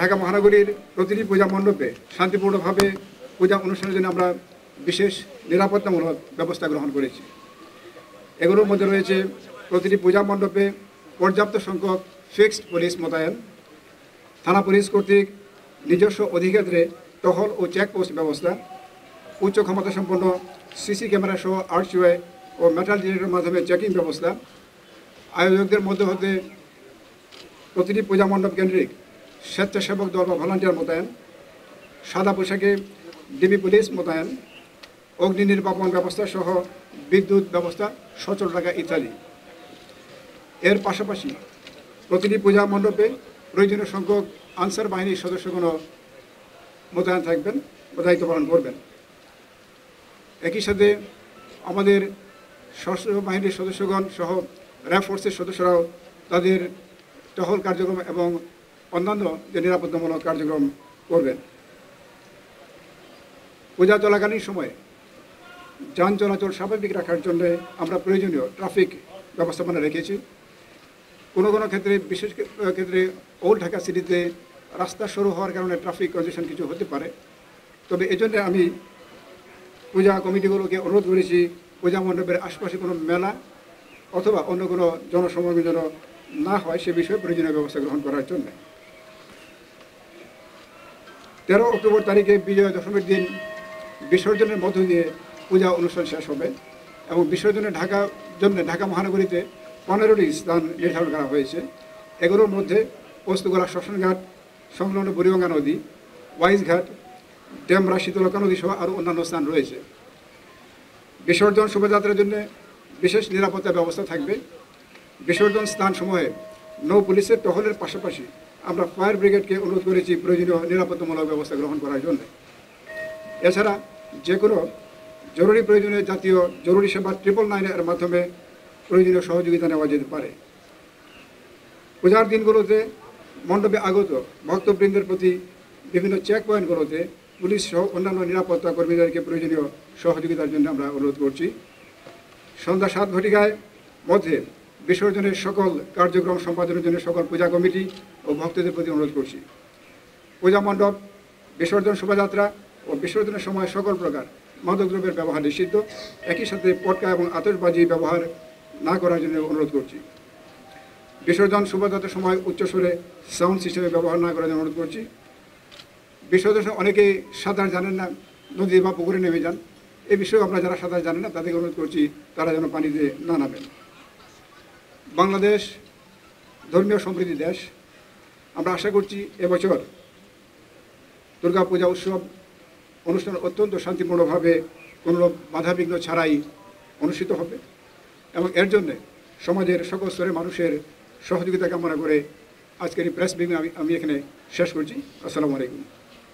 ঢাকা মহানগরীর প্রতিটি পূজা মণ্ডপে শান্তিপূর্ণভাবে পূজা অনুষ্ঠানের জন্য আমরা বিশেষ নিরাপত্তামূলক ব্যবস্থা গ্রহণ করেছি। এগুলোর মধ্যে রয়েছে প্রতিটি পূজা মণ্ডপে পর্যাপ্ত সংখ্যক ফিক্সড পুলিশ মোতায়েন, থানা পুলিশ কর্তৃক নিজস্ব অধিক্ষেত্রে টহল ও চেকপোস্ট ব্যবস্থা, উচ্চ ক্ষমতাসম্পন্ন সিসি ক্যামেরা সহ আর্চওয়ে ও মেটাল ডিটেক্টরের মাধ্যমে চেকিং ব্যবস্থা, আয়োজকদের মধ্যে হতে প্রতিটি পূজা মণ্ডপ কেন্দ্রিক স্বেচ্ছাসেবক দল বা ভলান্টিয়ার মোতায়েন, সাদা পোশাকে ডিবি পুলিশ মোতায়েন, অগ্নি নির্বাপন ব্যবস্থা সহ বিদ্যুৎ ব্যবস্থা সচল রাখা ইত্যাদি। এর পাশাপাশি প্রতিটি পূজা মণ্ডপে প্রয়োজনীয় সংখ্যক আনসার বাহিনীর সদস্যগণ মোতায়েন থাকবেন ও দায়িত্ব পালন করবেন। একই সাথে আমাদের সশস্ত্র বাহিনীর সদস্যগণ সহ র্যাব ফোর্সের সদস্যরাও তাদের টহল কার্যক্রম এবং অন্যান্য যে নিরাপত্তামূলক কার্যক্রম করবেন। পূজা চলাকালীন সময়ে যান চলাচল স্বাভাবিক রাখার জন্য আমরা প্রয়োজনীয় ট্রাফিক ব্যবস্থাপনা রেখেছি। কোনো কোনো ক্ষেত্রে, বিশেষ ক্ষেত্রে ওল্ড ঢাকা সিটিতে রাস্তা সরু হওয়ার কারণে ট্রাফিক কনজেশন কিছু হতে পারে। তবে এজন্য আমি পূজা কমিটিগুলোকে অনুরোধ করেছি পূজা মণ্ডপের আশপাশে কোনো মেলা অথবা অন্য কোনো জনসমাগম যেন না হয় সে বিষয়ে প্রয়োজনীয় ব্যবস্থা গ্রহণ করার জন্য। 13 অক্টোবর তারিখে বিজয়া দশমীর দিন বিসর্জনের মধ্য দিয়ে পূজা অনুষ্ঠান শেষ হবে এবং বিসর্জনের ঢাকা মহানগরীতে 15টি স্থান নির্ধারণ করা হয়েছে। এগুলোর মধ্যে পোস্তগোলা শ্মশানঘাট সংলগ্ন বুড়িগঙ্গা নদী, ওয়াইজঘাট, ডেমরা শীতলকা নদী সহ আরও অন্যান্য স্থান রয়েছে। বিসর্জন শোভাযাত্রার জন্য বিশেষ নিরাপত্তা ব্যবস্থা থাকবে। বিসর্জন স্থানসমূহে নৌ পুলিশের টহলের পাশাপাশি আমরা ফায়ার ব্রিগেডকে অনুরোধ করেছি প্রয়োজনীয় নিরাপত্তামূলক ব্যবস্থা গ্রহণ করার জন্য। এছাড়া যে কোনো জরুরি প্রয়োজনীয় জাতীয় জরুরি সেবা 999 এর মাধ্যমে প্রয়োজনীয় সহযোগিতা নেওয়া যেতে পারে। পূজার দিনগুলোতে মণ্ডপে আগত ভক্তবৃন্দের প্রতি বিভিন্ন চেক পয়েন্টগুলোতে পুলিশ সহ অন্যান্য নিরাপত্তা কর্মীদেরকে প্রয়োজনীয় সহযোগিতার জন্য আমরা অনুরোধ করছি। সন্ধ্যা 7 ঘটিকায় মধ্যে বিসর্জনের সকল কার্যক্রম সম্পাদনের জন্য সকল পূজা কমিটি ও ভক্তদের প্রতি অনুরোধ করছি। পূজা মণ্ডপ, বিসর্জন শোভাযাত্রা ও বিসর্জনের সময় সকল প্রকার মাদকদ্রব্যের ব্যবহার নিষিদ্ধ। একই সাথে পটকা এবং আতশবাজি ব্যবহার না করার জন্য অনুরোধ করছি। বিসর্জন শোভাযাত্রার সময় উচ্চস্বরে সাউন্ড সিস্টেমে ব্যবহার না করার জন্য অনুরোধ করছি। বিসর্জনের অনেকেই সাঁতার জানেন না, নদী বা পুকুরে নেমে যান। এই বিষয়ে আমরা যারা সাঁতার জানেন না তাদেরকে অনুরোধ করছি তারা যেন পানিতে না নামেন। বাংলাদেশ ধর্মীয় সমৃদ্ধি দেশ। আমরা আশা করছি এবছর দুর্গাপূজা উৎসব অনুষ্ঠান অত্যন্ত শান্তিপূর্ণভাবে কোনো বাধাবিঘ্ন ছাড়াই অনুষ্ঠিত হবে এবং এর জন্য সমাজের সকল স্তরের মানুষের সহযোগিতা কামনা করে আজকের এই প্রেস ব্রিফিং আমি এখানে শেষ করছি। আসসালামু আলাইকুম।